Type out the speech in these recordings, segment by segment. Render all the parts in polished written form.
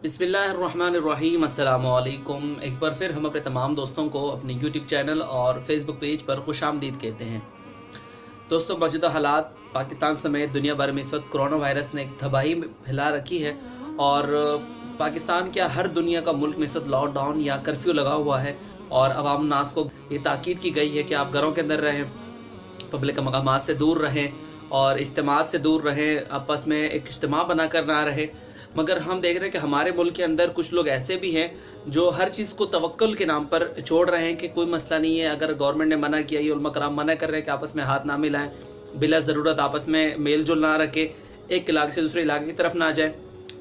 بسم اللہ الرحمن الرحیم، السلام علیکم۔ ایک بار پھر ہم اپنے تمام دوستوں کو اپنے یوٹیوب چینل اور فیس بک پیج پر خوش آمدید کہتے ہیں۔ دوستوں، موجودہ حالات پاکستان سمیت دنیا بھر میں اس وقت کرونا وائرس نے ایک تباہی پھیلا رکھی ہے، اور پاکستان کیا ہر دنیا کا ملک میں اس وقت لاک ڈاؤن یا کرفیو لگا ہوا ہے، اور عوام الناس کو یہ تاکید کی گئی ہے کہ آپ گھروں کے اندر رہیں، پبلک مقامات سے دور رہیں اور اجتماعات سے دور رہیں، آپس میں ایک اجتماع بنا کر نہ رہیں۔ مگر ہم دیکھ رہے ہیں کہ ہمارے ملک کے اندر کچھ لوگ ایسے بھی ہیں جو ہر چیز کو توکل کے نام پر چھوڑ رہے ہیں کہ کوئی مسئلہ نہیں ہے، اگر گورنمنٹ نے منع کیا، یہ علماء کرام منع کر رہے ہیں کہ آپس میں ہاتھ نہ ملائیں، بلا ضرورت آپس میں میل جول نہ رکھیں، ایک علاقے سے دوسرے علاقے کی طرف نہ جائیں۔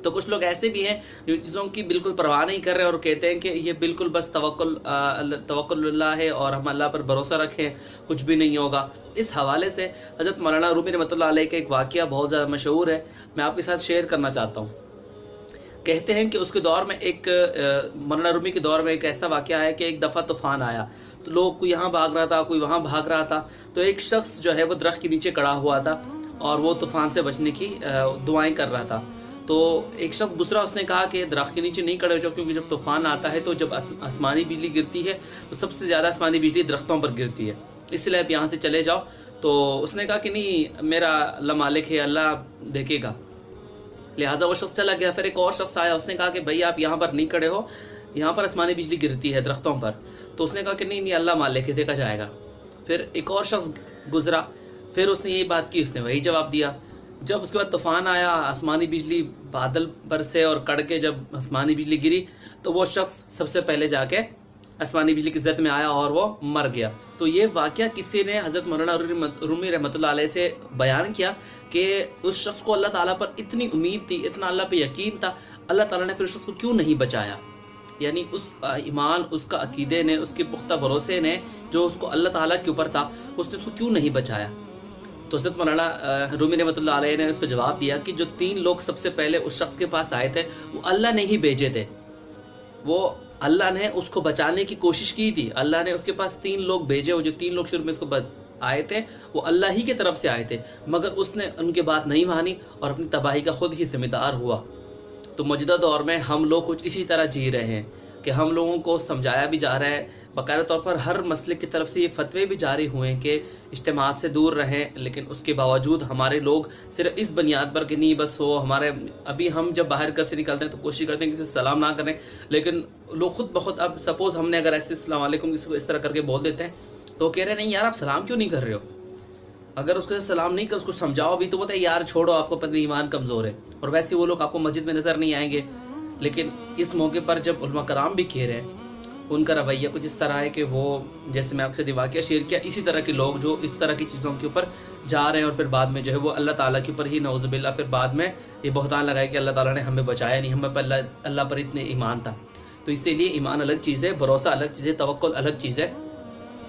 تو کچھ لوگ ایسے بھی ہیں جو چیزوں کی بالکل پرواہ نہیں کر رہے اور کہتے ہیں کہ یہ بالکل بس توکل اللہ ہے اور ہم اللہ پر بھروسہ رکھیں، کچھ بھی نہیں ہوگا۔ اس حوالے سے حضرت مولانا رومی رحمۃ اللہ علیہ کا ایک واقعہ بہت زیادہ مشہور ہے، میں آپ کے ساتھ شیئر کرنا چاہتا ہوں۔ کہتے ہیں کہ اس کے دور میں مولانا رومی کے دور میں ایک ایسا واقعہ ہے کہ ایک دفعہ طوفان آیا، تو لوگ کوئی یہاں بھاگ رہا تھا، کوئی وہاں بھاگ رہا تھا، تو ایک شخص جو ہے وہ درخت کے نیچے کڑا ہوا تھا اور وہ طوفان سے بچنے کی دعائیں کر رہا تھا۔ تو ایک شخص گزرا، اس نے کہا کہ درخت کے نیچے نہیں کھڑے ہو جاؤ، کیونکہ جب طوفان آتا ہے تو جب آسمانی بجلی گرتی ہے تو سب سے زیادہ آسمانی بجلی درختوں پر گرتی ہے، اس لیے آپ یہاں سے چلے جاؤ۔ تو اس نے کہا کہ نہیں، میرا اللہ مالک ہے، اللہ دیکھے گا، لہٰذا وہ شخص چلا گیا۔ پھر ایک اور شخص آیا، اس نے کہا کہ بھائی آپ یہاں پر نہیں کھڑے ہو، یہاں پر آسمانی بجلی گرتی ہے درختوں پر۔ تو اس نے کہا کہ نہیں، اللہ مالک ہے، دیکھا جائے گا۔ پھر ایک اور شخص گزرا، پھر اس نے یہی بات کی، اس نے وہی جواب دیا۔ جب اس کے بعد طوفان آیا، آسمانی بجلی بادل برسے اور کڑ کے جب آسمانی بجلی گری، تو وہ شخص سب سے پہلے جا کے آسمانی بجلی کی زد میں آیا اور وہ مر گیا۔ تو یہ واقعہ کسی نے حضرت مولانا رومی رحمۃ اللہ علیہ سے بیان کیا کہ اس شخص کو اللہ تعالیٰ پر اتنی امید تھی، اتنا اللہ پہ یقین تھا، اللہ تعالیٰ نے پھر اس شخص کو کیوں نہیں بچایا؟ یعنی اس ایمان، اس کا عقیدے نے، اس کے پختہ بھروسے نے جو اس کو اللہ تعالیٰ کے اوپر تھا، اس نے اس کو کیوں نہیں بچایا؟ تو حضرت مولانا رومی رحمۃ اللہ علیہ نے اس کو جواب دیا کہ جو 3 لوگ سب سے پہلے اس شخص کے پاس آئے تھے، وہ اللہ نے ہی بھیجے تھے، وہ اللہ نے اس کو بچانے کی کوشش کی تھی، اللہ نے اس کے پاس 3 لوگ بھیجے، وہ جو 3 لوگ شروع میں اس کو آئے تھے وہ اللہ ہی کی طرف سے آئے تھے، مگر اس نے ان کی بات نہیں مانی اور اپنی تباہی کا خود ہی ذمہ دار ہوا۔ تو موجودہ دور میں ہم لوگ کچھ اسی طرح جی رہے ہیں کہ ہم لوگوں کو سمجھایا بھی جا رہا ہے، باقاعدہ طور پر ہر مسلک کی طرف سے یہ فتوے بھی جاری ہوئے ہیں کہ اجتماعات سے دور رہیں، لیکن اس کے باوجود ہمارے لوگ صرف اس بنیاد پر کہ نہیں بس وہ ہمارے، ابھی ہم جب باہر گھر سے نکلتے ہیں تو کوشش کرتے ہیں کہ کسی سے سلام نہ کریں، لیکن لوگ خود بخود، اب سپوز ہم نے اگر ایسے السلام علیکم کسی کو اس طرح کر کے بول دیتے ہیں تو کہہ رہے ہیں نہیں یار، آپ سلام کیوں نہیں کر رہے ہو؟ اگر اس کو سلام نہیں کر، اس کو سمجھاؤ بھی تو بولتے ہیں یار چھوڑو، آپ کو پتہ نہیں ایمان کمزور ہے، اور ویسے وہ لوگ آپ کو مسجد میں نظر نہیں آئیں گے۔ لیکن اس موقع پر جب علماء کرام بھی کہہ رہے ہیں، ان کا رویہ کچھ اس طرح ہے کہ وہ، جیسے میں آپ سے واقعہ شیئر کیا، اسی طرح کے لوگ جو اس طرح کی چیزوں کے اوپر جا رہے ہیں اور پھر بعد میں جو ہے وہ اللہ تعالیٰ کے اوپر ہی نعوذ باللہ پھر بعد میں یہ بہتان لگائے کہ اللہ تعالیٰ نے ہمیں بچایا نہیں، ہمیں پر اللہ پر اتنے ایمان تھا۔ تو اسی لیے ایمان الگ چیز ہے، بھروسہ الگ چیز ہے، توکل الگ چیز ہے،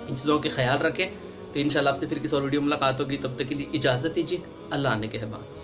ان چیزوں کے خیال رکھیں۔ تو انشاءاللہ آپ سے پھر کسی اور ویڈیو ملاقات ہوگی، تب تک کے لیے اجازت دیجیے، اللہ نے کہبان۔